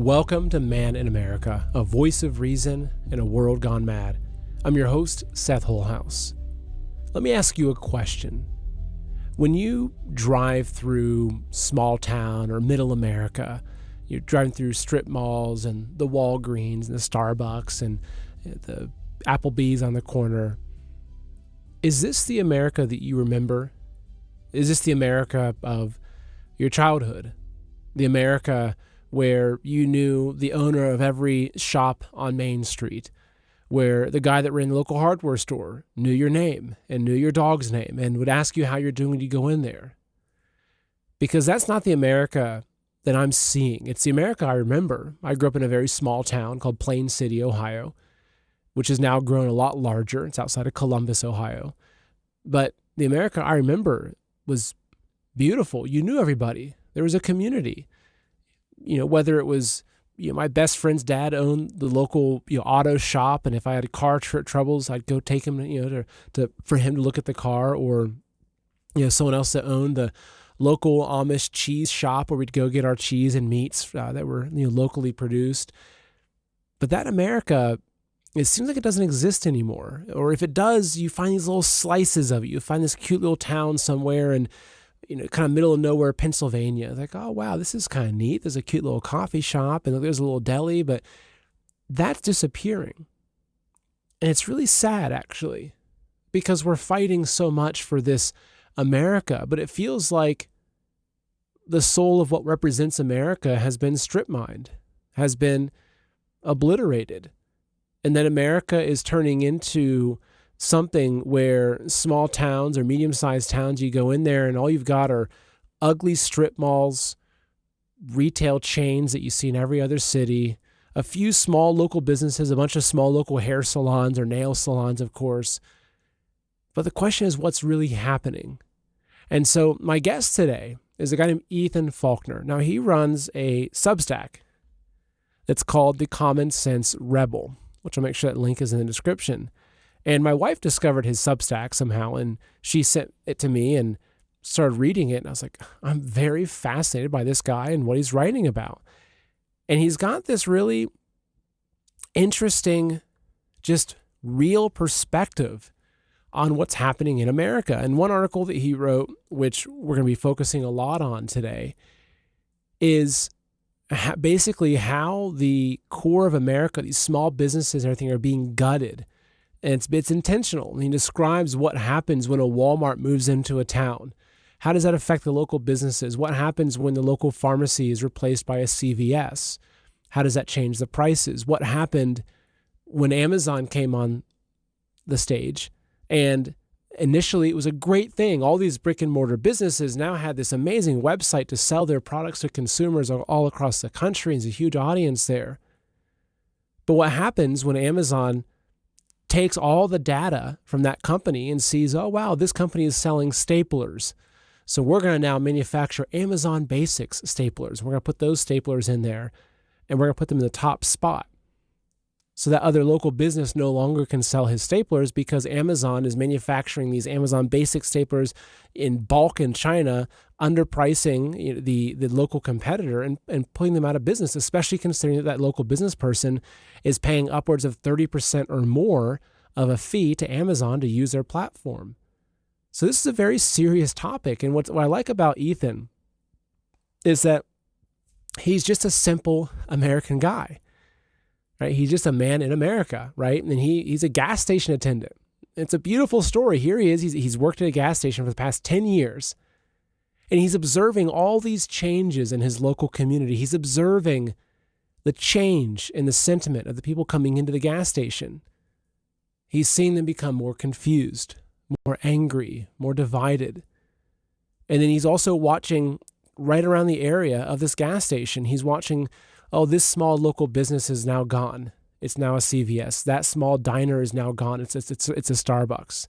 Welcome to Man in America, a voice of reason in a world gone mad. I'm your host, Seth Holehouse. Let me ask you a question. When you drive through small town or middle America, you're driving through strip malls and the Walgreens and the Starbucks and the Applebee's on the corner, is this the America that you remember? Is this the America of your childhood? The America where you knew the owner of every shop on Main Street, where the guy that ran the local hardware store knew your name and knew your dog's name and would ask you how you're doing when you go in there. Because that's not the America that I'm seeing. It's the America I remember. I grew up in a very small town called Plain City, Ohio, which has now grown a lot larger. It's outside of Columbus, Ohio. But the America I remember was beautiful. You knew everybody. There was a community. You know, whether it was, my best friend's dad owned the local, auto shop, and if I had car troubles, I'd go take him, for him to look at the car, or, someone else that owned the local Amish cheese shop where we'd go get our cheese and meats that were, locally produced. But that America, it seems like it doesn't exist anymore. Or if it does, you find these little slices of it. You find this cute little town somewhere and kind of middle of nowhere, Pennsylvania. Like, oh, wow, this is kind of neat. There's a cute little coffee shop and there's a little deli, but that's disappearing. And it's really sad, actually, because we're fighting so much for this America, but it feels like the soul of what represents America has been strip mined, has been obliterated, and that America is turning into something where small towns or medium-sized towns, you go in there and all you've got are ugly strip malls, retail chains that you see in every other city, a few small local businesses, a bunch of small local hair salons or nail salons, of course. But the question is, what's really happening? And so my guest today is a guy named Ethan Faulkner. Now, he runs a Substack that's called The Common Sense Rebel, which I'll make sure that link is in the description. And my wife discovered his Substack somehow, and she sent it to me and started reading it. And I was like, I'm very fascinated by this guy and what he's writing about. And he's got this really interesting, just real perspective on what's happening in America. And one article that he wrote, which we're going to be focusing a lot on today, is basically how the core of America, these small businesses and everything, are being gutted. And it's intentional. And he describes what happens when a Walmart moves into a town. How does that affect the local businesses? What happens when the local pharmacy is replaced by a CVS? How does that change the prices? What happened when Amazon came on the stage? And initially, it was a great thing. All these brick and mortar businesses now had this amazing website to sell their products to consumers all across the country. There's a huge audience there. But what happens when Amazon takes all the data from that company and sees, oh, wow, this company is selling staplers. So we're going to now manufacture Amazon Basics staplers. We're going to put those staplers in there, and we're going to put them in the top spot. So that other local business no longer can sell his staplers because Amazon is manufacturing these Amazon Basic staplers in bulk in China, underpricing the local competitor and putting them out of business, especially considering that local business person is paying upwards of 30% or more of a fee to Amazon to use their platform. So this is a very serious topic. And what I like about Ethan is that he's just a simple American guy. Right? He's just a man in America, right? And he's a gas station attendant. It's a beautiful story. Here he is. He's worked at a gas station for the past 10 years. And he's observing all these changes in his local community. He's observing the change in the sentiment of the people coming into the gas station. He's seen them become more confused, more angry, more divided. And then he's also watching right around the area of this gas station. He's watching, oh, this small local business is now gone. It's now a CVS. That small diner is now gone. It's a Starbucks.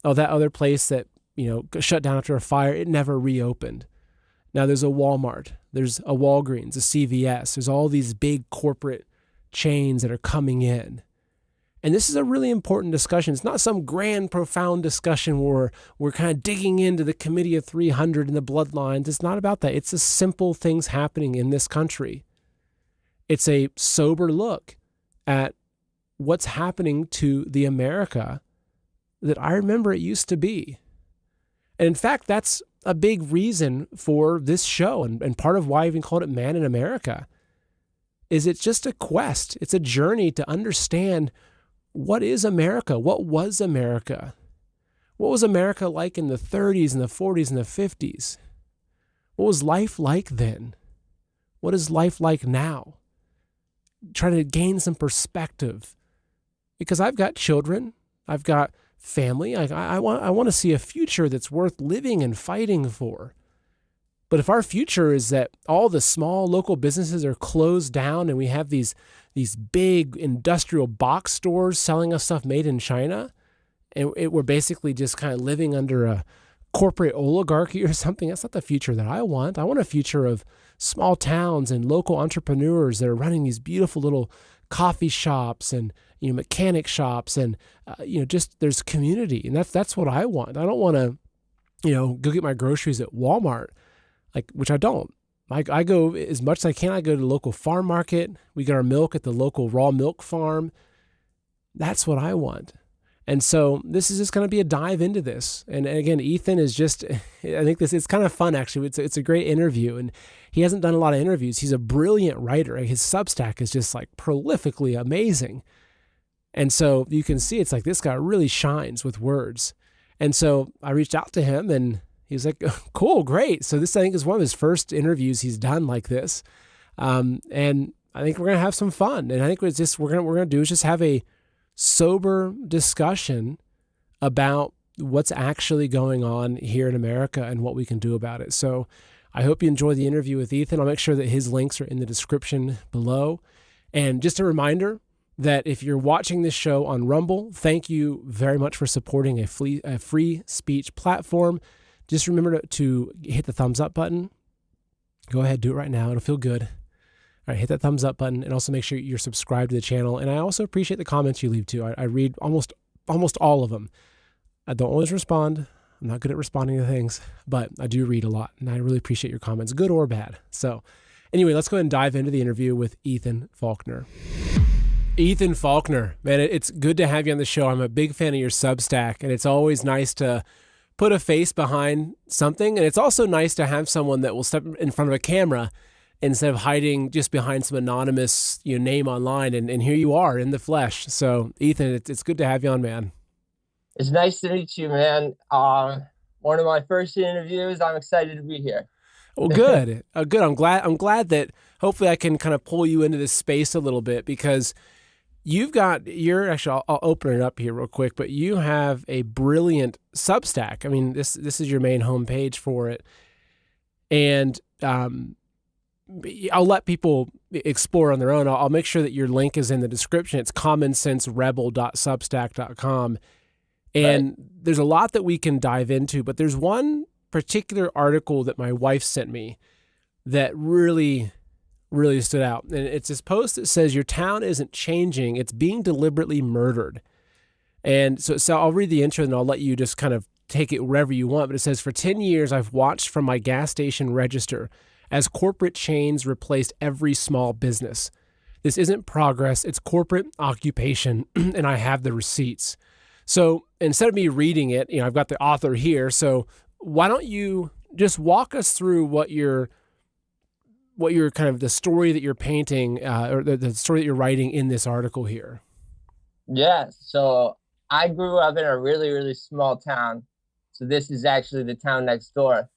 Oh, that other place that, shut down after a fire, it never reopened. Now there's a Walmart. There's a Walgreens, a CVS. There's all these big corporate chains that are coming in. And this is a really important discussion. It's not some grand, profound discussion where we're kind of digging into the Committee of 300 and the bloodlines. It's not about that. It's the simple things happening in this country. It's a sober look at what's happening to the America that I remember it used to be. And in fact, that's a big reason for this show, and part of why I even called it Man in America, is it's just a quest. It's a journey to understand what is America? What was America? What was America like in the 30s and the 40s and the 50s? What was life like then? What is life like now? Trying to gain some perspective. Because I've got children, I've got family, I want to see a future that's worth living and fighting for. But if our future is that all the small local businesses are closed down and we have these big industrial box stores selling us stuff made in China, and we're basically just kind of living under a corporate oligarchy or something, that's not the future that I want. I want a future of small towns and local entrepreneurs that are running these beautiful little coffee shops and mechanic shops, and just there's community, and that's what I want. I don't want to go get my groceries at Walmart, which I don't. I go as much as I can. I go to the local farm market. We get our milk at the local raw milk farm. That's what I want. And so this is just going to be a dive into this. And again, Ethan is just, I think it's kind of fun, actually. It's a great interview. And he hasn't done a lot of interviews. He's a brilliant writer. His Substack is just prolifically amazing. And so you can see it's this guy really shines with words. And so I reached out to him and he's like, cool, great. So this, I think, is one of his first interviews he's done like this. And I think we're going to have some fun. And I think it's just, we're going to do is just have a sober discussion about what's actually going on here in America and what we can do about it. So I hope you enjoy the interview with Ethan. I'll make sure that his links are in the description below. And just a reminder that if you're watching this show on Rumble, thank you very much for supporting a free speech platform. Just remember to hit the thumbs up button. Go ahead, do it right now. It'll feel good. All right, hit that thumbs up button, and also make sure you're subscribed to the channel. And I also appreciate the comments you leave too. I read almost all of them. I don't always respond. I'm not good at responding to things, but I do read a lot, and I really appreciate your comments, good or bad. So anyway, let's go ahead and dive into the interview with Ethan Faulkner. Ethan Faulkner, man, it's good to have you on the show. I'm a big fan of your Substack, and it's always nice to put a face behind something. And it's also nice to have someone that will step in front of a camera instead of hiding just behind some anonymous name online. And here you are in the flesh. So Ethan, it's good to have you on, man. It's nice to meet you, man. One of my first interviews. I'm excited to be here. Well, good. Good. I'm glad that hopefully I can kind of pull you into this space a little bit, because I'll open it up here real quick, but you have a brilliant Substack. I mean, this is your main homepage for it. And I'll let people explore on their own. I'll make sure that your link is in the description. It's commonsenserebel.substack.com. And right, there's a lot that we can dive into, but there's one particular article that my wife sent me that really stood out. And it's this post that says, your town isn't changing, it's being deliberately murdered. And so I'll read the intro and I'll let you just kind of take it wherever you want. But it says, for 10 years, I've watched from my gas station register as corporate chains replaced every small business. This isn't progress, it's corporate occupation, and I have the receipts. So instead of me reading it, I've got the author here. So why don't you just walk us through what you're kind of the story that you're painting, or the story that you're writing in this article here. Yeah. So I grew up in a really, really small town. So this is actually the town next door,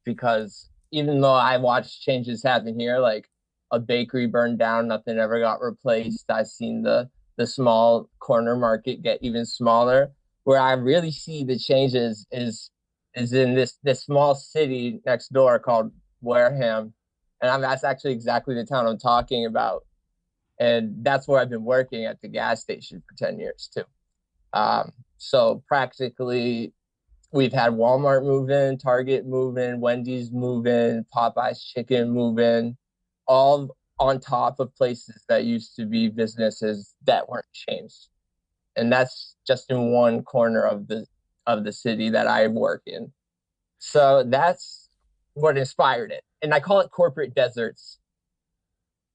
because even though I watched changes happen here, like a bakery burned down, nothing ever got replaced. I've seen the small corner market get even smaller. Where I really see the changes is in this small city next door called Wareham. And that's actually exactly the town I'm talking about. And that's where I've been working at the gas station for 10 years too. So practically we've had Walmart move in, Target move in, Wendy's move in, Popeye's Chicken move in, all on top of places that used to be businesses that weren't changed. And that's just in one corner of the city that I work in. So that's what inspired it. And I call it corporate deserts.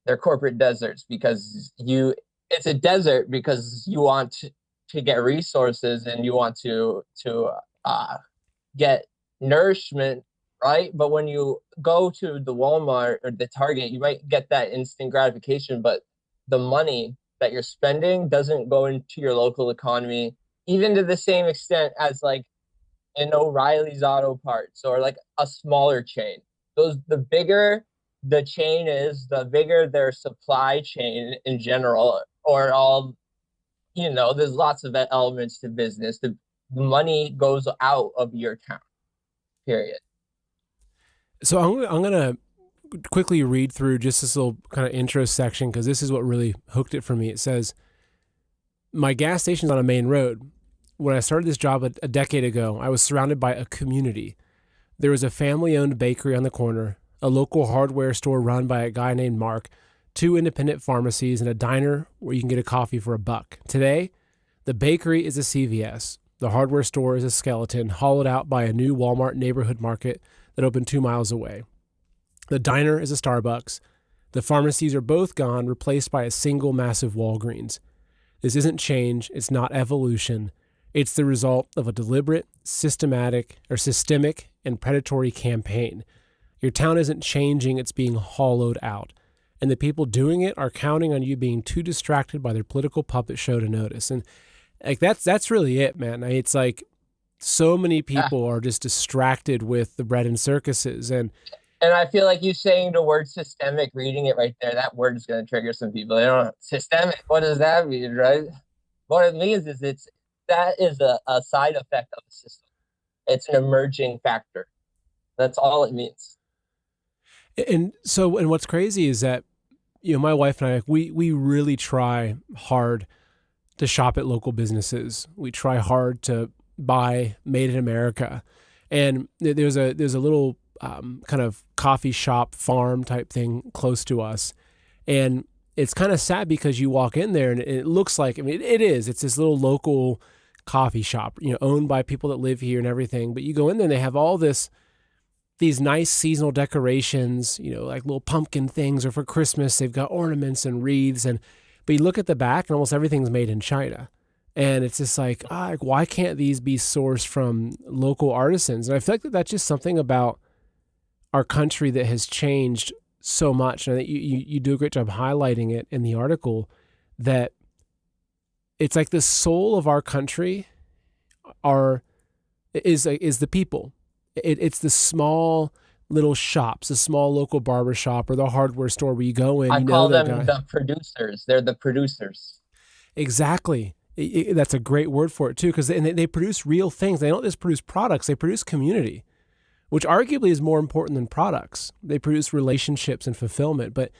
they're corporate deserts because it's a desert because you want to get resources and you want to get nourishment, right? But when you go to the Walmart or the Target, you might get that instant gratification, but the money that you're spending doesn't go into your local economy, even to the same extent as like in O'Reilly's Auto Parts or like a smaller chain. The bigger the chain is, the bigger their supply chain in general, or all, there's lots of elements to business. The money goes out of your town, period. So I'm gonna quickly read through just this little kind of intro section because this is what really hooked it for me. It says, "My gas station's on a main road. When I started this job a decade ago, I was surrounded by a community. There was a family-owned bakery on the corner, a local hardware store run by a guy named Mark, two independent pharmacies, and a diner where you can get a coffee for $1. Today, the bakery is a CVS. The hardware store is a skeleton hollowed out by a new Walmart neighborhood market that opened 2 miles away. The diner is a Starbucks. The pharmacies are both gone, replaced by a single massive Walgreens. This isn't change. It's not evolution. It's the result of a deliberate, systemic, and predatory campaign. Your town isn't changing. It's being hollowed out. And the people doing it are counting on you being too distracted by their political puppet show to notice." And like that's really it, man. It's like so many people are just distracted with the bread and circuses. And I feel like you saying the word systemic, reading it right there, that word is going to trigger some people. They don't know systemic. What does that mean, right? What it means is that is a side effect of the system. It's an emerging factor. That's all it means. And what's crazy is that, my wife and I, we really try hard to shop at local businesses. We try hard to buy made in America. And there's a little kind of coffee shop farm type thing close to us. And it's kind of sad because you walk in there and it looks like, it is. It's this little local coffee shop, owned by people that live here and everything. But you go in there and they have all these nice seasonal decorations, like little pumpkin things, or for Christmas, they've got ornaments and wreaths. But you look at the back and almost everything's made in China. And it's just like, why can't these be sourced from local artisans? And I feel like that's just something about our country that has changed so much. And I think you do a great job highlighting it in the article, that it's like the soul of our country is the people. It's the small little shops, the small local barber shop or the hardware store where you go in. I call them the producers. They're the producers. Exactly. That's a great word for it too, because they produce real things. They don't just produce products; they produce community, which arguably is more important than products. They produce relationships and fulfillment. But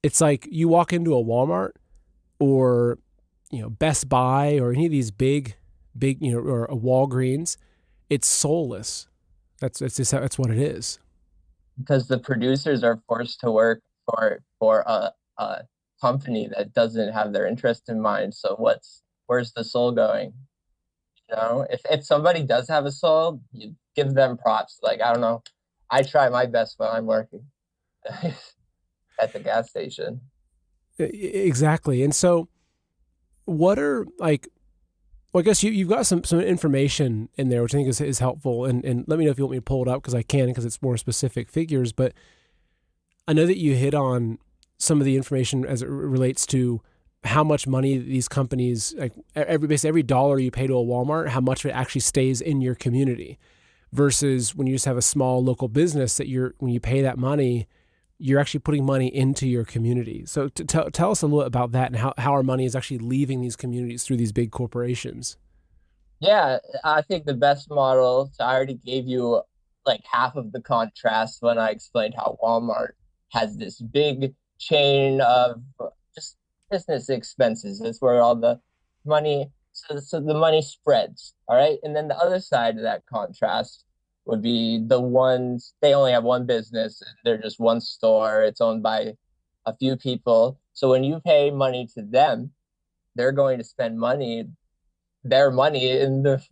it's like you walk into a Walmart or Best Buy or any of these big or a Walgreens. It's soulless. That's what it is. Because the producers are forced to work for a company that doesn't have their interest in mind. So where's the soul going? If somebody does have a soul, you give them props. Like, I don't know, I try my best when I'm working at the gas station. Exactly. And so, what are like? Well, I guess you've got some information in there, which I think is helpful. And let me know if you want me to pull it up, because I can, because it's more specific figures. But I know that you hit on some of the information as it relates to how much money these companies, like basically every dollar you pay to a Walmart, how much of it actually stays in your community, versus when you just have a small local business that when you pay that money, you're actually putting money into your community. So tell us a little about that and how our money is actually leaving these communities through these big corporations. Yeah, I think the best model, so I already gave you like half of the contrast when I explained how Walmart has this big chain of just business expenses. It's where all the money, so the money spreads, all right? And then the other side of that contrast would be the ones, they only have one business, they're just one store, it's owned by a few people. So when you pay money to them, they're going to spend their money in the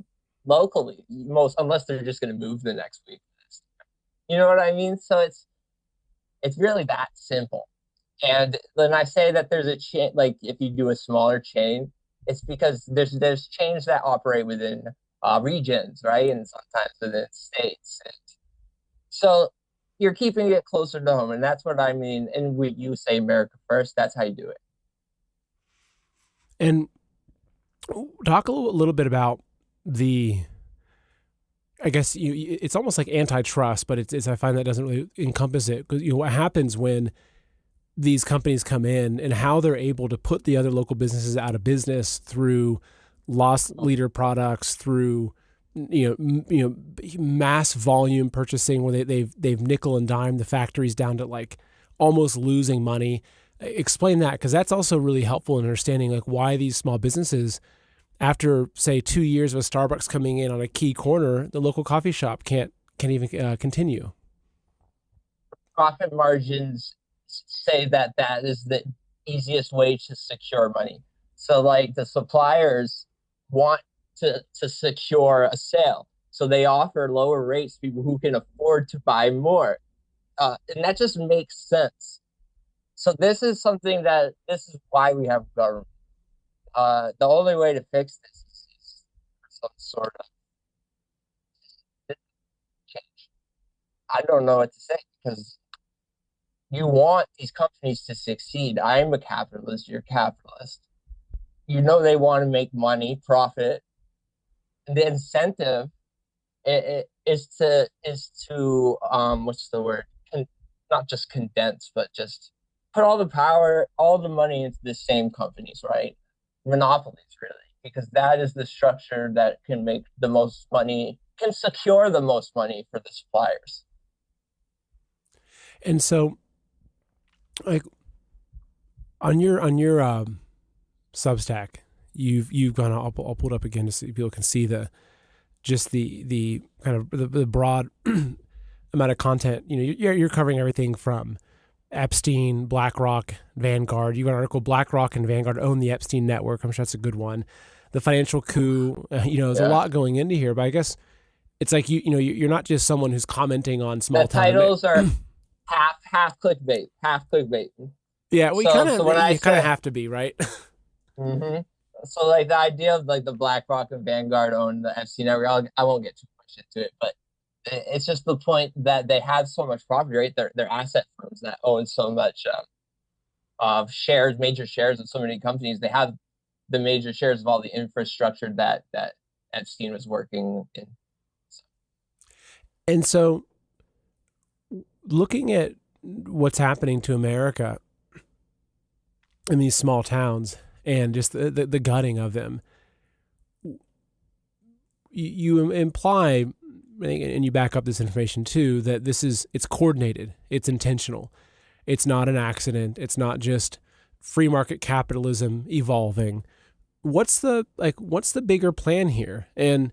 locally, unless they're just going to move the next week. You know what I mean? So it's really that simple. And then I say that there's a chain, like if you do a smaller chain, it's because there's chains that operate within regions, right? And sometimes within states. And so you're keeping it closer to home, and that's what I mean. And we you say America first, that's how you do it. And talk a little bit about the, I guess it's almost like antitrust, but it's I find that doesn't really encompass it, because what happens when these companies come in and how they're able to put the other local businesses out of business through loss leader products, through mass volume purchasing, where they've nickel and dime the factories down to like almost losing money. Explain that, because that's also really helpful in understanding like why these small businesses, after say 2 years of a Starbucks coming in on a key corner, the local coffee shop can't even continue. Profit margins say that that is the easiest way to secure money. So like the suppliers want to secure a sale. So they offer lower rates to people who can afford to buy more. And that just makes sense. So this is something that this is why we have government. The only way to fix this is some sort of change. I don't know what to say because you want these companies to succeed. I'm a capitalist, you're a capitalist. You know they want to make money, profit. And the incentive is to what's the word? Not just condense, but just put all the power, all the money into the same companies, right? Monopolies, really, because that is the structure that can make the most money, can secure the most money for the suppliers. And so, like on your Substack, you've gone. I'll pull it up again to see people can see the kind of the broad amount of content. You're covering everything from Epstein, BlackRock, Vanguard. You got an article, BlackRock and Vanguard own the Epstein network. I'm sure that's a good one. The financial coup. There's a Yeah. lot going into here, but I guess it's like you're not just someone who's commenting on The small town. titles are half clickbait, half clickbait. Yeah, we kind So of when I you kind of say, have to be, right. hmm so like the idea of like the BlackRock and Vanguard own the FC network, I won't get too much into it, but it's just the point that they have so much property, right? They're asset firms that own so much of shares, major shares of so many companies. They have the major shares of all the infrastructure that Epstein was working in. So, And so, looking at what's happening to America in these small towns and just the gutting of them, you imply, and you back up this information too, that it's coordinated, it's intentional, it's not an accident, it's not just free market capitalism evolving. What's the bigger plan here, and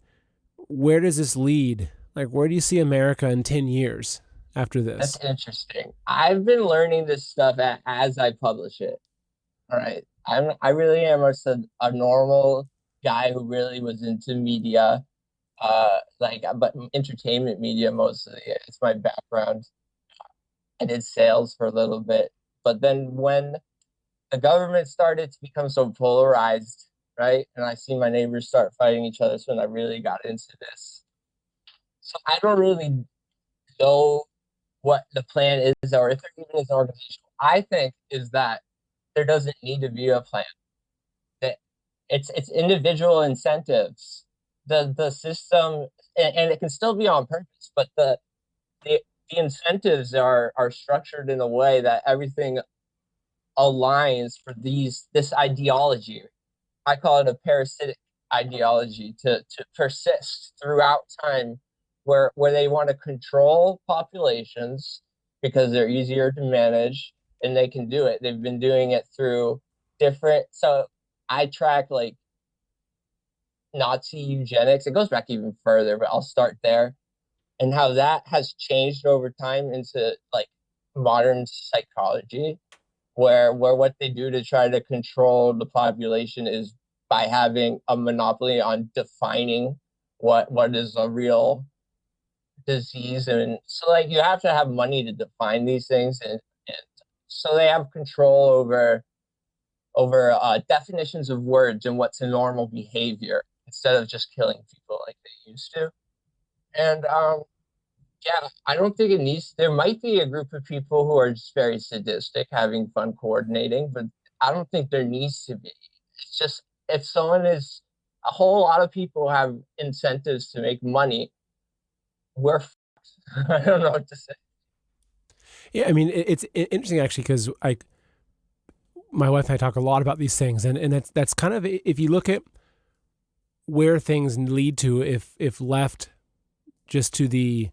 where does this lead? Like, where do you see America in 10 years after that's this? interesting. I've been learning this stuff as I publish it. All right. I really am a normal guy who really was into media, but entertainment media mostly. It's my background. I did sales for a little bit, but then when the government started to become so polarized, right, and I see my neighbors start fighting each other, so when I really got into this. So I don't really know what the plan is, or if there even is an organization. I think is that there doesn't need to be a plan. That it's individual incentives. The system, and it can still be on purpose, but the the incentives are structured in a way that everything aligns for this ideology. I call it a parasitic ideology to persist throughout time, where they want to control populations because they're easier to manage and they can do it. They've been doing it through different. So I track like Nazi eugenics. It goes back even further, but I'll start there, and how that has changed over time into like modern psychology, where what they do to try to control the population is by having a monopoly on defining what is a real disease. And so like you have to have money to define these things, and so they have control over definitions of words and what's a normal behavior instead of just killing people like they used to. And yeah, I don't think it needs. There might be a group of people who are just very sadistic, having fun coordinating, but I don't think there needs to be. It's just if someone is a whole lot of people have incentives to make money, we're fucked. I don't know what to say. Yeah, I mean, it's interesting actually because my wife and I talk a lot about these things, and that's kind of, if you look at where things lead to if left just to the,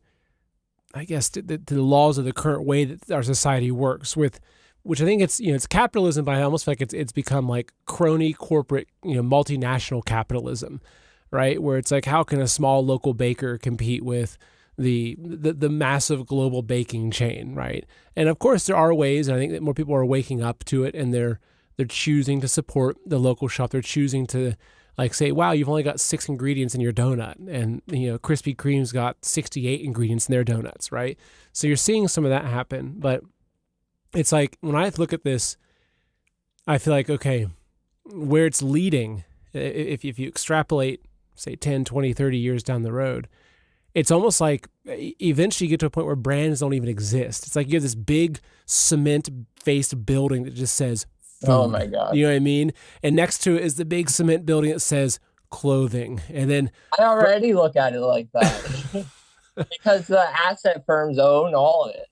I guess, to the laws of the current way that our society works with, which I think it's capitalism, but I almost feel like it's become like crony corporate, multinational capitalism, right? Where it's like, how can a small local baker compete with the massive global baking chain, right? And of course there are ways, and I think that more people are waking up to it, and they're choosing to support the local shop. They're choosing to like say, wow, you've only got 6 ingredients in your donut, and Krispy Kreme's got 68 ingredients in their donuts, right? So you're seeing some of that happen, but it's like when I look at this, I feel like, okay, where it's leading, if you extrapolate, say 10, 20, 30 years down the road, it's almost like eventually you get to a point where brands don't even exist. It's like you have this big cement-faced building that just says food. Oh my God. You know what I mean? And next to it is the big cement building that says clothing. And then I already look at it like that because the asset firms own all of it.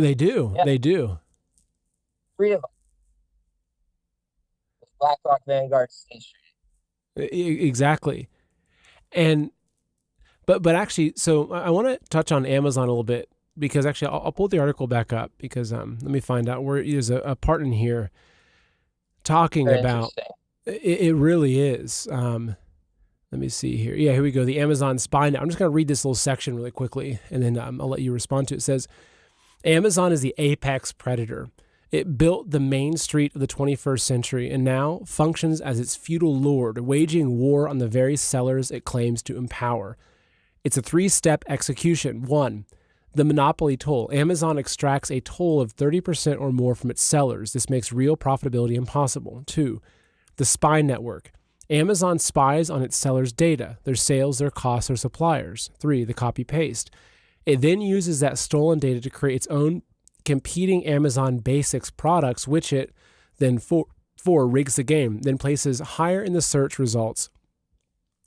They do. Yeah. They do. 3 of them. BlackRock, Vanguard, State Street. Exactly. And but actually, so I want to touch on Amazon a little bit, because actually I'll pull the article back up, because let me find out where there's a part in here talking Very about it really is. Let me see here. Yeah, here we go. The Amazon spy net. I'm just going to read this little section really quickly, and then I'll let you respond to it. It says, Amazon is the apex predator. It built the main street of the 21st century and now functions as its feudal lord, waging war on the very sellers it claims to empower. It's a 3-step execution. 1, the monopoly toll. Amazon extracts a toll of 30% or more from its sellers. This makes real profitability impossible. 2, the spy network. Amazon spies on its sellers' data, their sales, their costs, their suppliers. 3, the copy-paste. It then uses that stolen data to create its own competing Amazon Basics products, which it then rigs the game, then places higher in the search results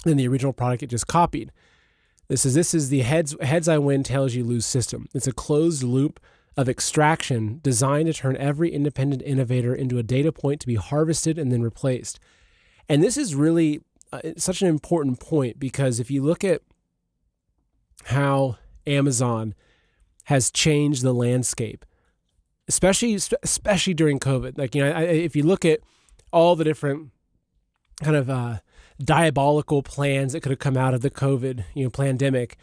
than the original product it just copied. This is the heads I win, tails you lose system. It's a closed loop of extraction designed to turn every independent innovator into a data point to be harvested and then replaced. And this is really such an important point, because if you look at how Amazon has changed the landscape, especially during COVID. Like, if you look at all the different kind of diabolical plans that could have come out of the COVID, pandemic,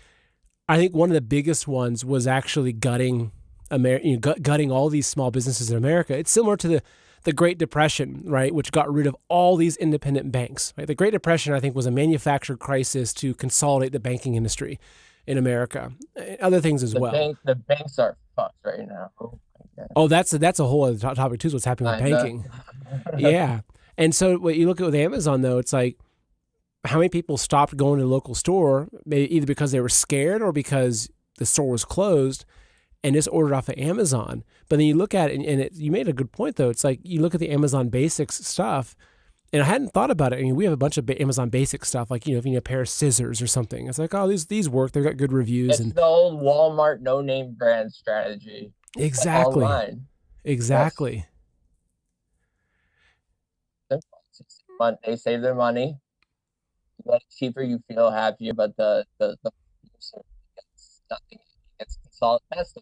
I think one of the biggest ones was actually gutting all these small businesses in America. It's similar to the Great Depression, right, which got rid of all these independent banks. Right? The Great Depression, I think, was a manufactured crisis to consolidate the banking industry in America, other things as well. The banks are fucked right now. Oh, that's a whole other topic too. Is what's happening with banking? Yeah, and so what you look at with Amazon, though, it's like how many people stopped going to the local store, maybe either because they were scared or because the store was closed, and just ordered off of Amazon. But then you look at it, and you made a good point though. It's like you look at the Amazon Basics stuff. And I hadn't thought about it. I mean, we have a bunch of Amazon Basic stuff, like, if you need a pair of scissors or something. It's like, oh, these work. They've got good reviews. It's the old Walmart no-name brand strategy. Exactly. Online. Exactly. Yes. They save their money. You get it cheaper, you feel happier, but the producer gets nothing. It's consolidated.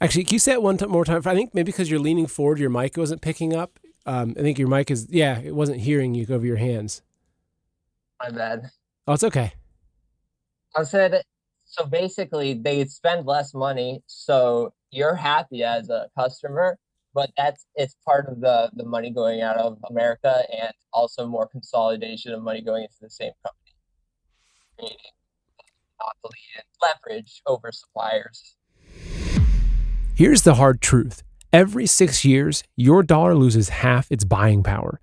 Actually, can you say it one more time? I think maybe because you're leaning forward, your mic wasn't picking up. I think your mic it wasn't hearing you over your hands. My bad. Oh, it's okay. I said, so basically they spend less money, so you're happy as a customer, but it's part of the money going out of America, and also more consolidation of money going into the same company, creating monopoly and leverage over suppliers. Here's the hard truth. Every 6 years, your dollar loses half its buying power.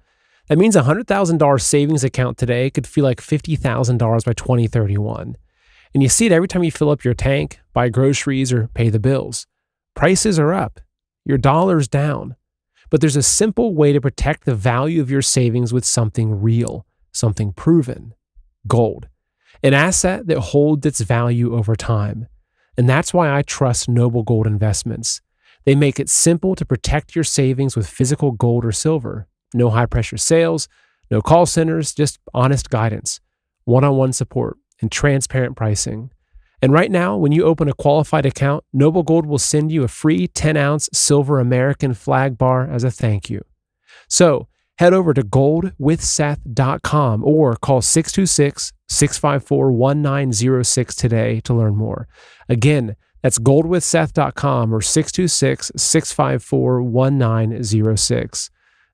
That means a $100,000 savings account today could feel like $50,000 by 2031. And you see it every time you fill up your tank, buy groceries, or pay the bills. Prices are up. Your dollar's down. But there's a simple way to protect the value of your savings with something real, something proven: gold, an asset that holds its value over time. And that's why I trust Noble Gold Investments. They make it simple to protect your savings with physical gold or silver. No high pressure sales, no call centers, just honest guidance, one-on-one support, and transparent pricing. And right now, when you open a qualified account, Noble Gold will send you a free 10-ounce silver American flag bar as a thank you. So head over to goldwithseth.com or call 626-654-1906 today to learn more. Again, that's goldwithseth.com or 626-654-1906.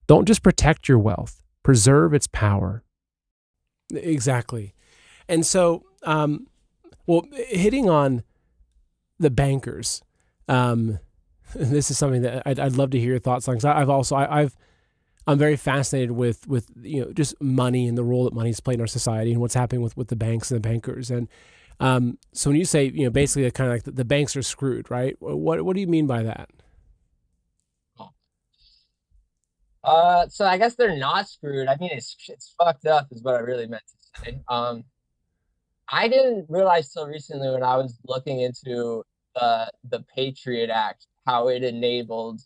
Don't just protect your wealth, preserve its power. Exactly. And so, hitting on the bankers, this is something that I'd love to hear your thoughts on, because I'm very fascinated with just money and the role that money's played in our society and what's happening with the banks and the bankers. And so when you say, basically kind of like the banks are screwed, right? What do you mean by that? So I guess they're not screwed. I mean, it's fucked up is what I really meant to say. I didn't realize till recently when I was looking into the Patriot Act how it enabled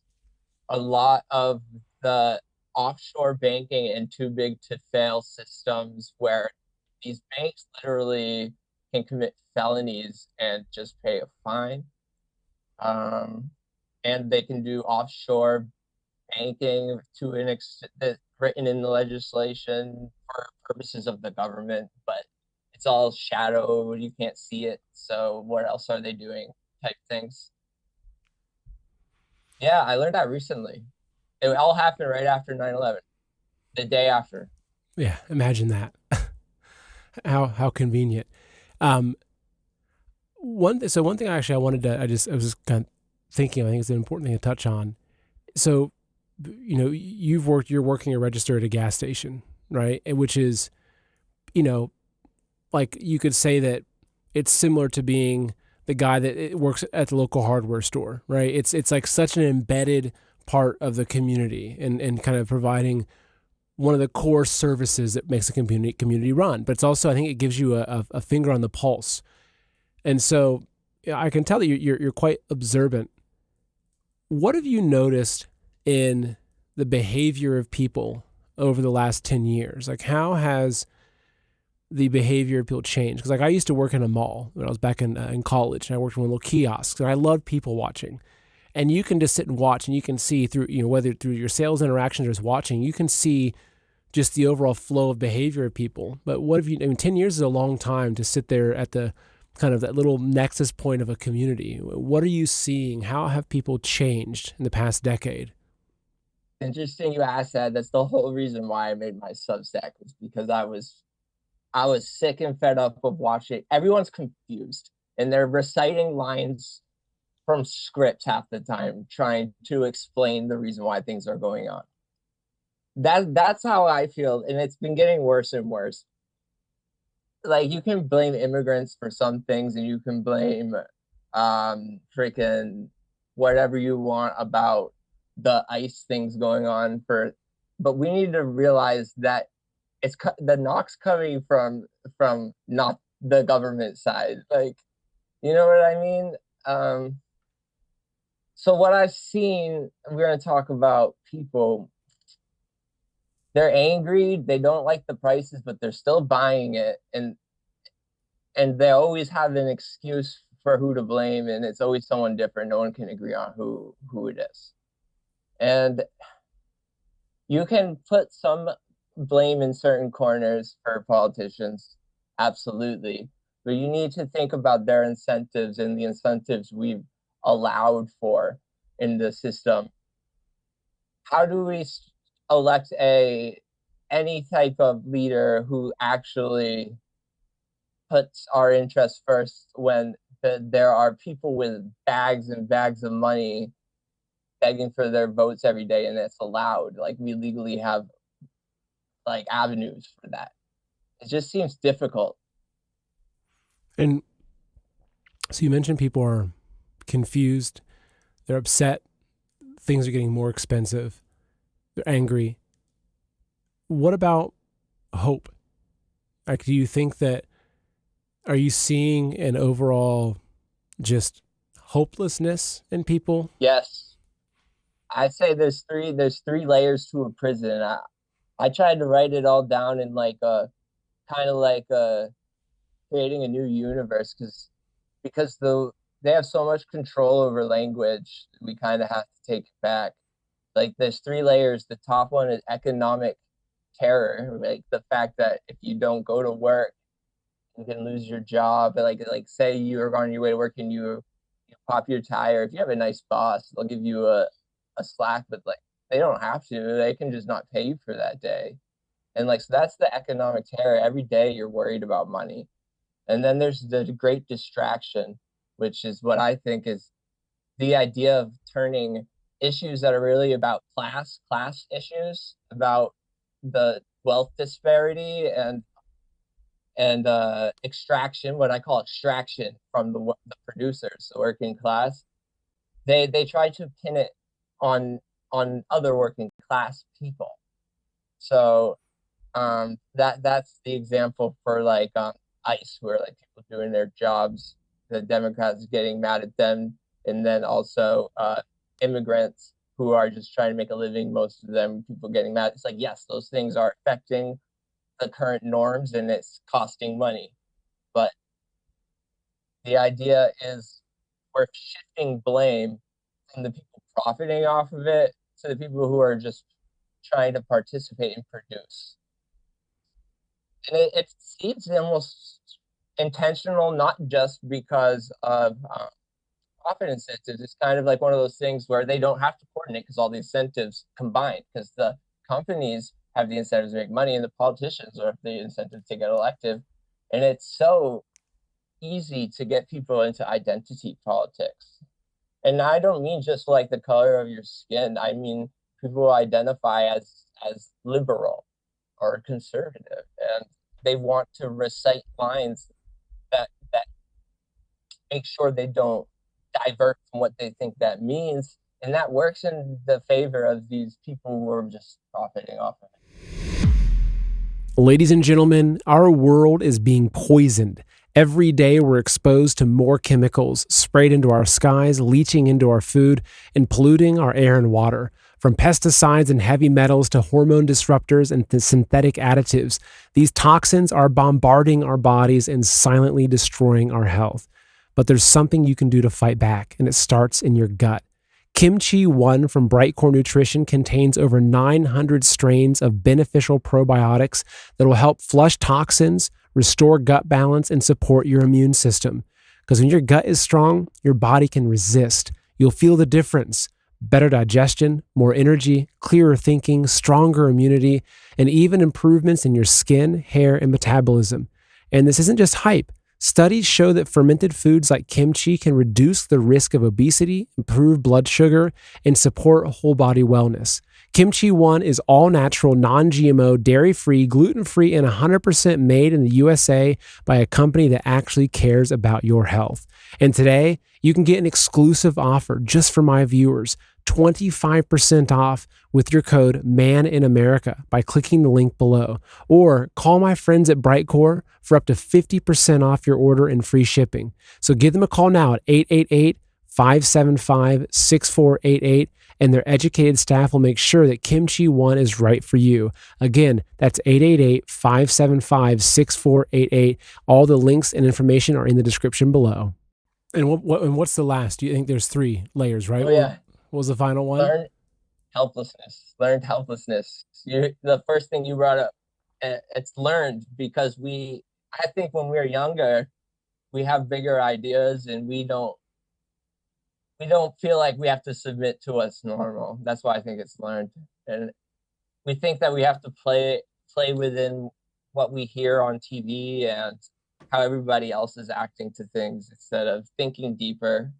a lot of the offshore banking and too big to fail systems where these banks literally can commit felonies and just pay a fine. And they can do offshore banking to an extent that's written in the legislation for purposes of the government, but it's all shadow. You can't see it. So what else are they doing? Type things. Yeah, I learned that recently. It all happened right after 9/11, the day after. Yeah, imagine that. How convenient. One thing actually I was just kind of thinking, I think it's an important thing to touch on. So, you're working a register at a gas station, right? Which is, like you could say that it's similar to being the guy that works at the local hardware store, right? It's like such an embedded part of the community and kind of providing one of the core services that makes a community run. But it's also, I think it gives you a finger on the pulse. And so I can tell that you're quite observant. What have you noticed in the behavior of people over the last 10 years? Like, how has the behavior of people changed? Because like I used to work in a mall when I was back in college, and I worked in little kiosks, and I loved people watching. And you can just sit and watch, and you can see through, whether through your sales interactions or just watching, you can see just the overall flow of behavior of people. But what have you, 10 years is a long time to sit there at the kind of that little nexus point of a community. What are you seeing? How have people changed in the past decade? Interesting you asked that. That's the whole reason why I made my Substack, was because I was sick and fed up of watching. Everyone's confused and they're reciting lines from scripts half the time, trying to explain the reason why things are going on. That's how I feel, and it's been getting worse and worse. Like, you can blame immigrants for some things, and you can blame freaking whatever you want about the ICE things going on but we need to realize that the knock's coming from not the government side. Like, you know what I mean? So what I've seen, we're going to talk about people. They're angry. They don't like the prices, but they're still buying it, and they always have an excuse for who to blame, and it's always someone different. No one can agree on who it is, and you can put some blame in certain corners for politicians, absolutely, but you need to think about their incentives and the incentives we've allowed for in the system. How do we elect any type of leader who actually puts our interests first when that there are people with bags and bags of money begging for their votes every day, and it's allowed. Like, we legally have like avenues for that. It just seems difficult. And so you mentioned people are confused, they're upset, things are getting more expensive, they're angry. What about hope? Like, do you think that, are you seeing an overall just hopelessness in people? Yes, I'd say there's three layers to a prison. I tried to write it all down in like a kind of like creating a new universe, because they have so much control over language. We kind of have to take it back. Like, there's three layers. The top one is economic terror, like the fact that if you don't go to work, you can lose your job. Like say you're on your way to work and you pop your tire. If you have a nice boss, they'll give you a slack, but like, they don't have to. They can just not pay you for that day. And like, so that's the economic terror. Every day you're worried about money. And then there's the great distraction, which is what I think is the idea of turning issues that are really about class issues, about the wealth disparity and extraction, what I call extraction from the producers, the working class. They try to pin it on other working class people. So that's the example for like ICE, where like people doing their jobs, the Democrats getting mad at them, and then also immigrants who are just trying to make a living, most of them people getting mad. It's like, yes, those things are affecting the current norms and it's costing money, but the idea is we're shifting blame from the people profiting off of it to the people who are just trying to participate and produce. And it seems almost intentional, not just because of profit incentives. It's kind of like one of those things where they don't have to coordinate because all the incentives combined, because the companies have the incentives to make money and the politicians have the incentive to get elected. And it's so easy to get people into identity politics. And I don't mean just like the color of your skin. I mean people who identify as liberal or conservative, and they want to recite lines that make sure they don't divert from what they think that means, and that works in the favor of these people who are just profiting off of it. Ladies and gentlemen, our world is being poisoned. Every day we're exposed to more chemicals sprayed into our skies, leaching into our food, and polluting our air and water. From pesticides and heavy metals to hormone disruptors and synthetic additives, these toxins are bombarding our bodies and silently destroying our health. But there's something you can do to fight back, and it starts in your gut. Kimchi 1 from Bright Core Nutrition contains over 900 strains of beneficial probiotics that will help flush toxins, restore gut balance, and support your immune system. Because when your gut is strong, your body can resist. You'll feel the difference. Better digestion, more energy, clearer thinking, stronger immunity, and even improvements in your skin, hair, and metabolism. And this isn't just hype. Studies show that fermented foods like kimchi can reduce the risk of obesity, improve blood sugar, and support whole body wellness. Kimchi 1 is all natural, non-GMO, dairy-free, gluten-free, and 100% made in the USA by a company that actually cares about your health. And today, you can get an exclusive offer just for my viewers, 25% off with your code MANINAMERICA by clicking the link below. Or call my friends at Brightcore for up to 50% off your order and free shipping. So give them a call now at 888-575-6488, and their educated staff will make sure that Kimchi 1 is right for you. Again, that's 888-575-6488. All the links and information are in the description below. And what's the last? You think there's 3 layers, right? Oh yeah. What was the final one? Learned helplessness. The first thing you brought up, it's learned, because I think when we're younger, we have bigger ideas and we don't feel like we have to submit to what's normal. That's why I think it's learned. And we think that we have to play within what we hear on TV and how everybody else is acting to things instead of thinking deeper.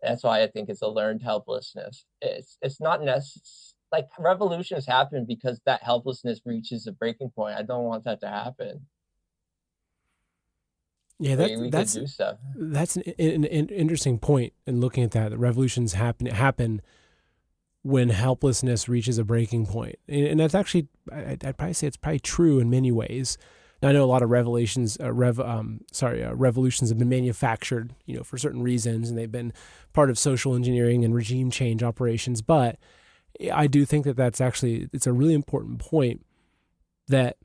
That's why I think it's a learned helplessness. It's not necessary. Like revolutions happen because that helplessness reaches a breaking point. I don't want that to happen. Yeah, We could do stuff. that's an interesting point in looking at that. The revolutions happen when helplessness reaches a breaking point, and that's actually I'd probably say it's probably true in many ways. Now, I know a lot of revolutions have been manufactured, for certain reasons, and they've been part of social engineering and regime change operations. But I do think that it's a really important point that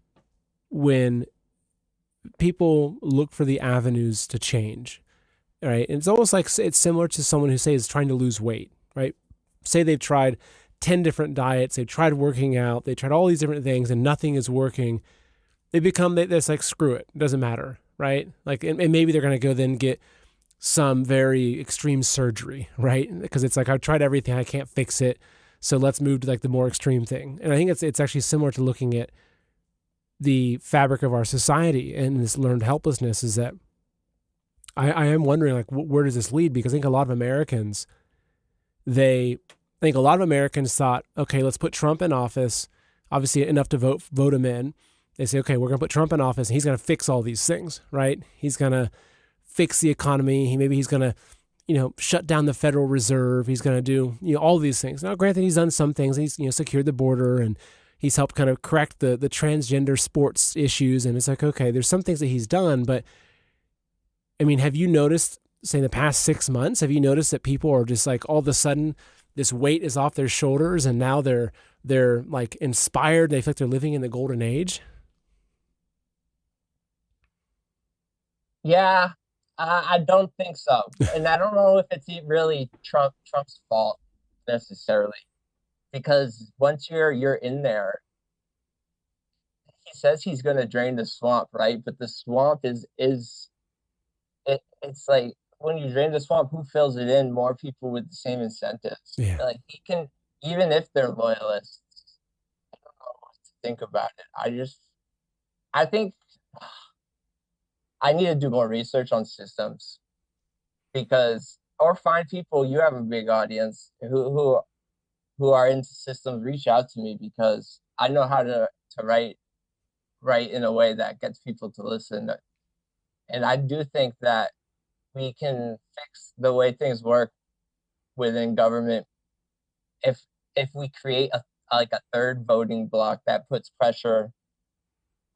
when people look for the avenues to change, right? And it's almost like it's similar to someone who say is trying to lose weight, right? Say they've tried 10 different diets, they've tried working out, they tried all these different things and nothing is working. It's like, screw it doesn't matter, right? Like, and maybe they're going to go then get some very extreme surgery, right? Because it's like, I've tried everything, I can't fix it, so let's move to like the more extreme thing. And I think it's actually similar to looking at the fabric of our society and this learned helplessness. Is that I am wondering, like, where does this lead? Because I think a lot of Americans thought, okay, let's put Trump in office, obviously enough to vote him in. They say, okay, we're going to put Trump in office and he's going to fix all these things, right? He's going to fix the economy. He's going to, shut down the Federal Reserve. He's going to do, all these things. Now, granted, he's done some things. He's, secured the border and he's helped kind of correct the transgender sports issues. And it's like, okay, there's some things that he's done. But I mean, have you noticed, say, in the past 6 months, have you noticed that people are just like, all of a sudden, this weight is off their shoulders and now they're like inspired. They feel like they're living in the golden age. Yeah, I don't think so, and I don't know if it's really Trump's fault necessarily, because once you're in there, he says he's going to drain the swamp, right? But the swamp it's like when you drain the swamp, who fills it in? More people with the same incentives. Yeah. Like he can, even if they're loyalists. I don't know what to think about it. I think I need to do more research on systems because, or find people. You have a big audience who are into systems. Reach out to me because I know how to write in a way that gets people to listen. And I do think that we can fix the way things work within government if we create like a third voting block that puts pressure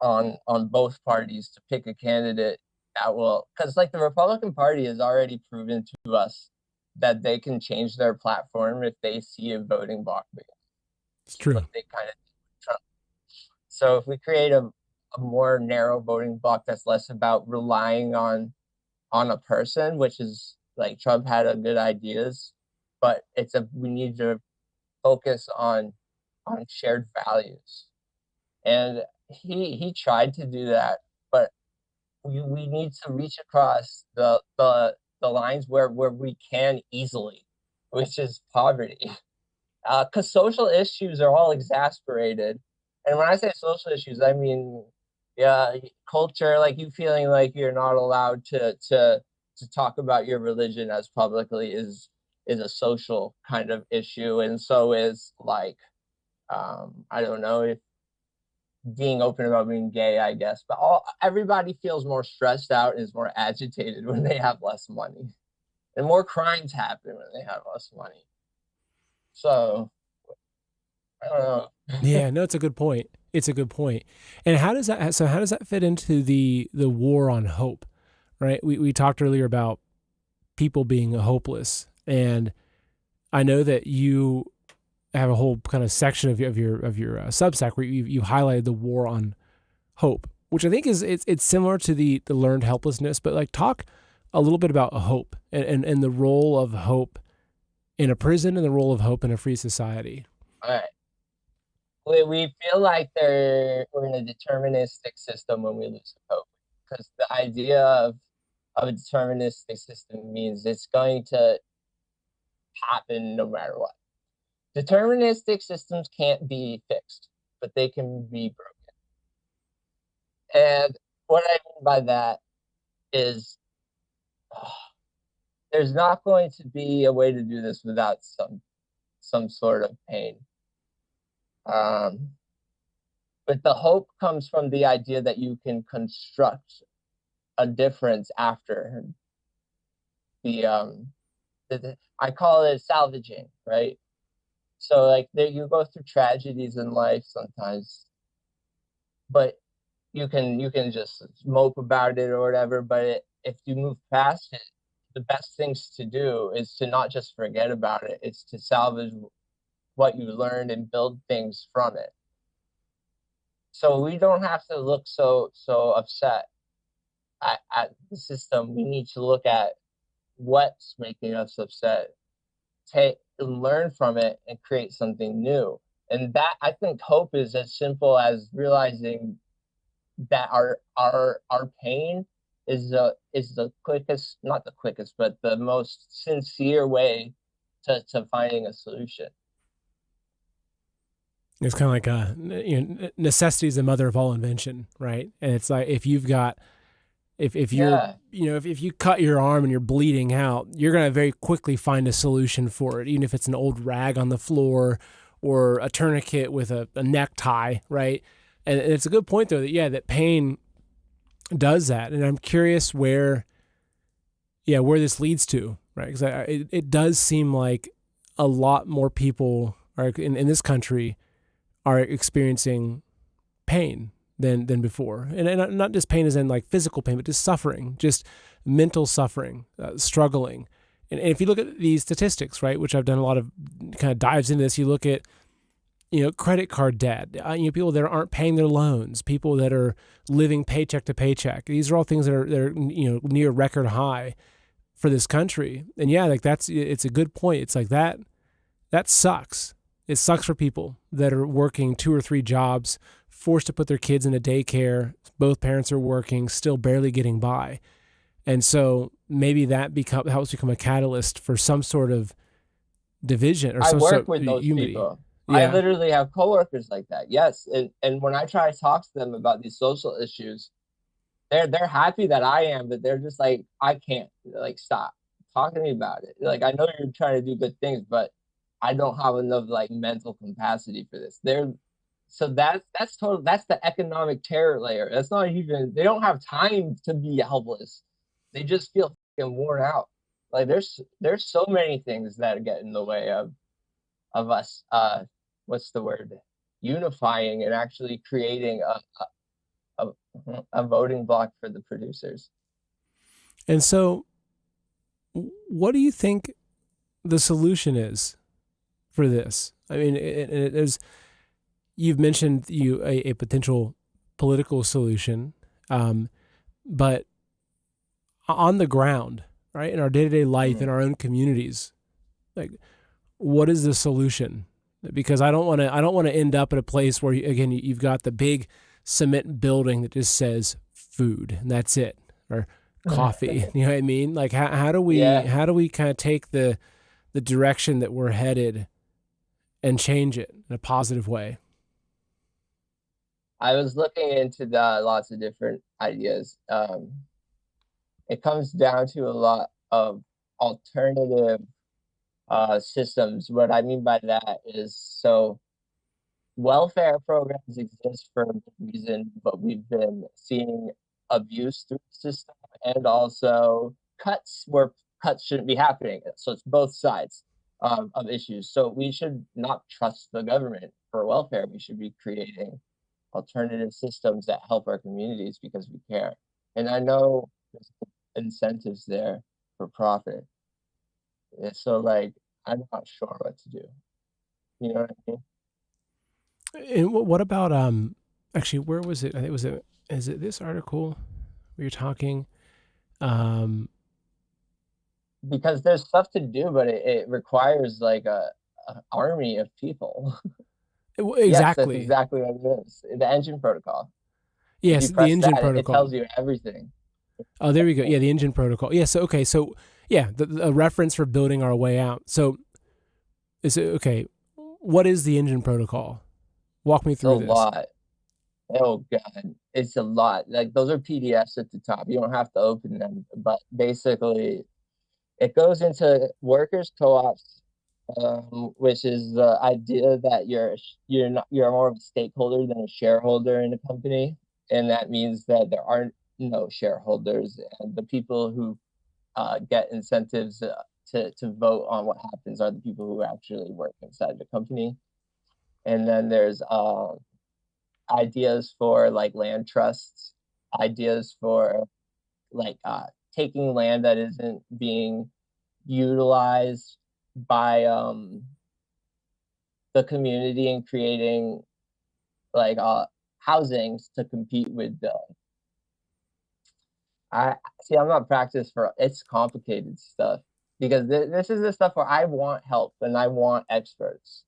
on both parties to pick a candidate that will, because like the Republican Party has already proven to us that they can change their platform if they see a voting block. It's true. What they kind of Trump. So if we create a more narrow voting block that's less about relying on a person, which is like Trump had a good ideas, but we need to focus on shared values. And he tried to do that, but we need to reach across the lines where we can easily, which is poverty. Because social issues are all exasperated. And when I say social issues, I mean, yeah, culture, like you feeling like you're not allowed to talk about your religion as publicly is a social kind of issue. And so is like, I don't know, if being open about being gay, I guess. But everybody feels more stressed out and is more agitated when they have less money. And more crimes happen when they have less money. So I don't know. Yeah, no, it's a good point. It's a good point. And how does that fit into the war on hope, right? We talked earlier about people being hopeless, and I know that you have a whole kind of section of your Substack where you highlighted the war on hope, which I think it's similar to the learned helplessness, but like talk a little bit about hope and the role of hope in a prison and the role of hope in a free society. All right. We feel like we're in a deterministic system when we lose hope, because the idea of a deterministic system means it's going to happen no matter what. Deterministic systems can't be fixed, but they can be broken. And what I mean by that is there's not going to be a way to do this without some sort of pain. Um, but the hope comes from the idea that you can construct a difference after the I call it salvaging, right? So like there, you go through tragedies in life sometimes, but you can just mope about it or whatever. But if you move past it, the best things to do is to not just forget about it. It's to salvage what you learned and build things from it. So we don't have to look so upset at the system. We need to look at what's making us upset, take learn from it and create something new. And that, I think, hope is as simple as realizing that our pain is the quickest, not the quickest, but the most sincere way to finding a solution. It's kind of like necessity is the mother of all invention, right? And it's like if you've got if you're Yeah, if you cut your arm and you're bleeding out, you're gonna very quickly find a solution for it, even if it's an old rag on the floor or a tourniquet with a necktie, right? And it's a good point though that that pain does that, and I'm curious where this leads to, right? Because it does seem like a lot more people are in this country are experiencing pain than before, and not just pain as in like physical pain, but just suffering, just mental suffering, struggling. And if you look at these statistics, right, which I've done a lot of kind of dives into this, you look at credit card debt, people that aren't paying their loans, people that are living paycheck to paycheck. These are all things that are near record high for this country. And like it's a good point. It's like that sucks. It sucks for people that are working 2 or 3 jobs, forced to put their kids into daycare. Both parents are working, still barely getting by. And so maybe that helps become a catalyst for some sort of division or I some sort work of with those unity. people. I Yeah. literally have coworkers like that. Yes, and when I try to talk to them about these social issues, they're happy that I am, but they're just like, I can't. Like, stop. Talk to me about it. Like, I know you're trying to do good things, but I don't have enough like mental capacity for this. So that's total, that's the economic terror layer. That's not even, they don't have time to be helpless. They just feel fucking worn out. Like there's so many things that get in the way of us what's the word, unifying and actually creating a, a voting block for the producers. And so what do you think the solution is for this? I mean, it is, you've mentioned a potential political solution, but on the ground, right, in our day-to-day life, in our own communities, like, what is the solution? Because I don't want to end up at a place where you've got the big cement building that just says food and that's it, or coffee. You know what I mean? Like how do we Yeah, kind of take the direction that we're headed and change it in a positive way? I was looking into the lots of different ideas. It comes down to a lot of alternative systems. What I mean by that is, so welfare programs exist for a good reason, but we've been seeing abuse through the system and also cuts where cuts shouldn't be happening. So it's both sides of issues. So we should not trust the government for welfare. We should be creating alternative systems that help our communities because we care. And I know there's incentives there for profit. And so like I'm not sure what to do. You know what I mean? And what about actually, where was it? I think is it this article where you're talking? Um, Because there's stuff to do, but it requires like a army of people. Yes, that's exactly. exactly what it is. The engine protocol. If Yes, you the press engine that, it protocol. tells you everything. Oh, there we go. Yeah, the engine protocol. Yeah. So okay. So yeah, the reference for building our way out. So is it okay? What is the engine protocol? Walk me It's a through this. lot. Oh God, it's a lot. Like those are PDFs at the top. You don't have to open them, but basically it goes into workers co-ops, which is the idea that you're more of a stakeholder than a shareholder in a company, and that means that there aren't no shareholders, and the people who get incentives to vote on what happens are the people who actually work inside the company. And then there's ideas for like land trusts, ideas for like taking land that isn't being utilized by the community and creating like housings to compete with the I see. I'm not practiced for it's complicated stuff because this is the stuff where I want help and I want experts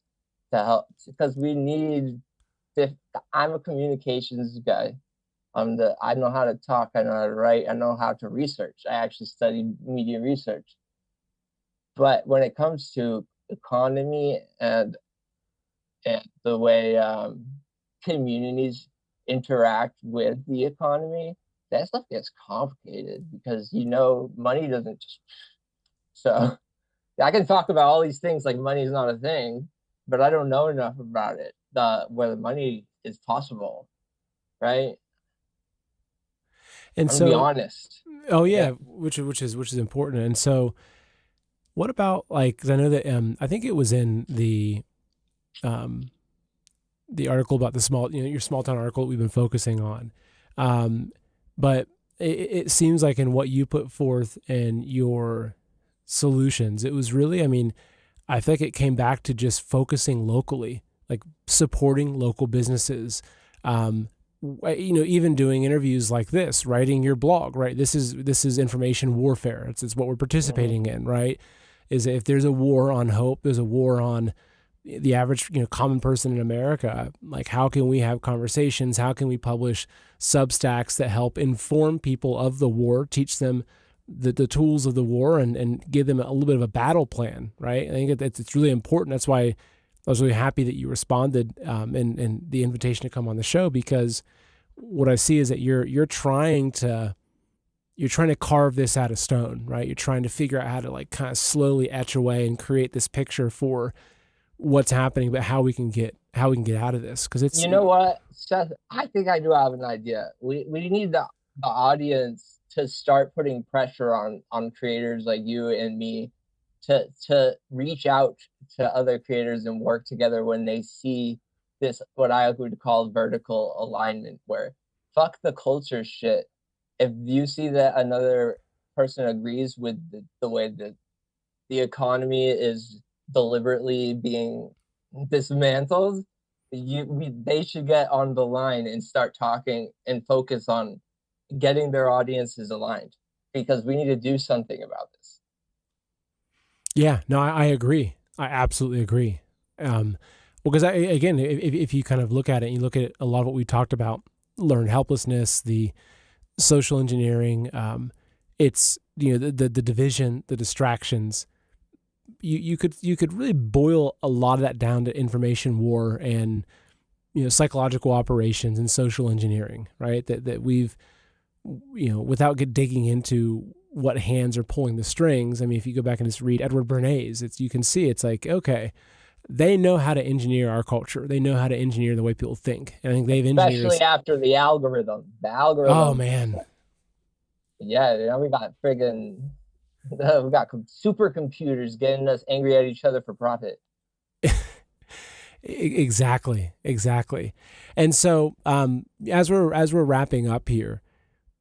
to help because we need. If I'm a communications guy, I know how to talk, I know how to write, I know how to research. I actually studied media research. But when it comes to economy and the way communities interact with the economy, that stuff gets complicated because money doesn't just so I can talk about all these things like money is not a thing, but I don't know enough about it, whether money is possible, right? And I'm gonna be so, honest. oh Yeah. yeah, which is important. And so, what about like? 'Cause I know that I think it was in um, the article about the small, your small town article that we've been focusing on. But it seems like in what you put forth and your solutions, it was really, I mean, I think it came back to just focusing locally, like supporting local businesses. Even doing interviews like this, writing your blog, right? This is information warfare. It's what we're participating Mhm. in, right? Is if there's a war on hope, there's a war on the average, common person in America. Like, how can we have conversations? How can we publish Substacks that help inform people of the war, teach them the tools of the war, and give them a little bit of a battle plan, right? I think it's really important. That's why I was really happy that you responded, and the invitation to come on the show, because what I see is that you're trying to carve this out of stone, right? You're trying to figure out how to like kind of slowly etch away and create this picture for what's happening, but how we can get out of this, because it's You know what, Seth? I think I do have an idea. We need the audience to start putting pressure on creators like you and me to reach out to other creators and work together when they see this what I would call vertical alignment, where fuck the culture shit. If you see that another person agrees with the way that the economy is deliberately being dismantled, they should get on the line and start talking and focus on getting their audiences aligned because we need to do something about this. yeah, no, I agree. I absolutely agree. Well, because again, if you kind of look at it and you look at a lot of what we talked about, learned helplessness, the social engineering, it's the division, the distractions. You could really boil a lot of that down to information war and psychological operations and social engineering, right? That we've without digging into what hands are pulling the strings. I mean, if you go back and just read Edward Bernays, you can see it's like, okay, they know how to engineer our culture. They know how to engineer the way people think. And I think they've Especially engineers. after the algorithm. The Oh algorithm, man, yeah, we got friggin' we got supercomputers getting us angry at each other for profit. exactly. And so, as we're wrapping up here,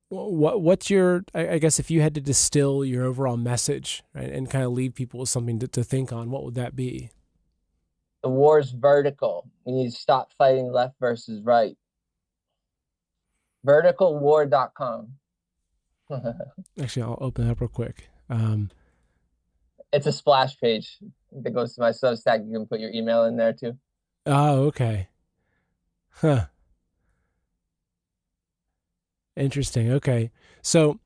what's your, I guess, if you had to distill your overall message, right, and kind of leave people with something to think on, what would that be? The war's vertical. We need to stop fighting left versus right. Verticalwar.com. Actually, I'll open it up real quick. It's a splash page that goes to my Substack. You can put your email in there too. Oh, okay. Huh. Interesting. Okay. So,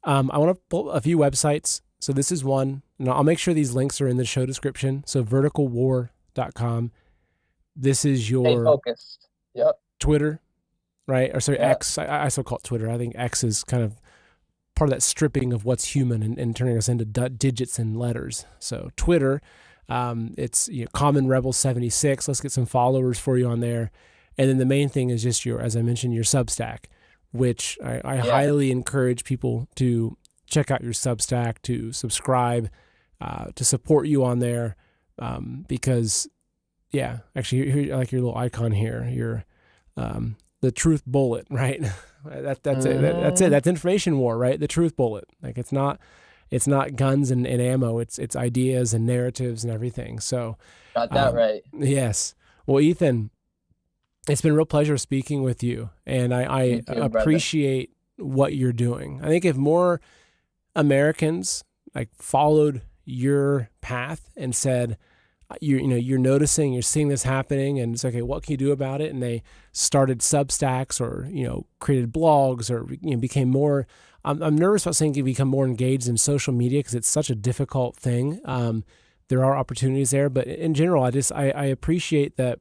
I want to pull a few websites. So this is one, and I'll make sure these links are in the show description. So verticalwar.com. This is Stay your focused. Yep. Twitter. right? Or sorry, Yeah. X. I still call it Twitter. I think X is kind of part of that stripping of what's human and turning us into digits and letters. So Twitter, it's Common Rebel 76. Let's get some followers for you on there. And then the main thing is just as I mentioned, your Substack, which I highly encourage people to check out your Substack, to subscribe, to support you on there, because actually, here, I like your little icon here. Your the truth bullet, right? That's it. That's it. That's information war, right? The truth bullet. Like it's not guns and ammo. It's ideas and narratives and everything. So Got that right. Yes. Well, Ethan, it's been a real pleasure speaking with you, and I too, appreciate what you're doing. I think if more Americans like followed your path and said, you're noticing, you're seeing this happening, and it's okay, what can you do about it? And they started Substacks or created blogs or became more. I'm nervous about saying you become more engaged in social media because it's such a difficult thing. There are opportunities there, but in general, I appreciate that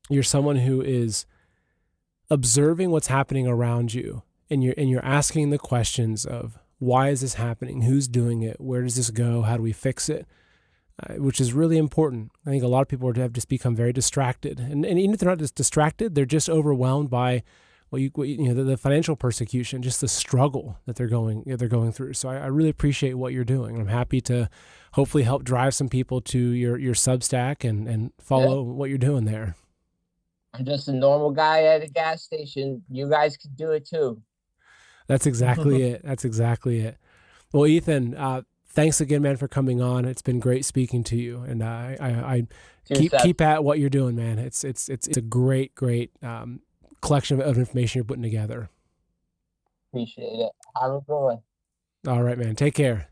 you're someone who is observing what's happening around you, and you're asking the questions of why is this happening, who's doing it, where does this go, how do we fix it. Which is really important. I think a lot of people have just become very distracted, and even if they're not just distracted, they're just overwhelmed by the financial persecution, just the struggle that they're going through. So I really appreciate what you're doing. I'm happy to hopefully help drive some people to your Substack and follow what you're doing there. I'm just a normal guy at a gas station. You guys could do it too. That's exactly it. That's exactly it. Well, Ethan, thanks again, man, for coming on. It's been great speaking to you, and I keep at what you're doing, man. It's a great collection of information you're putting together. Appreciate it. Have a good one. All right, man. Take care.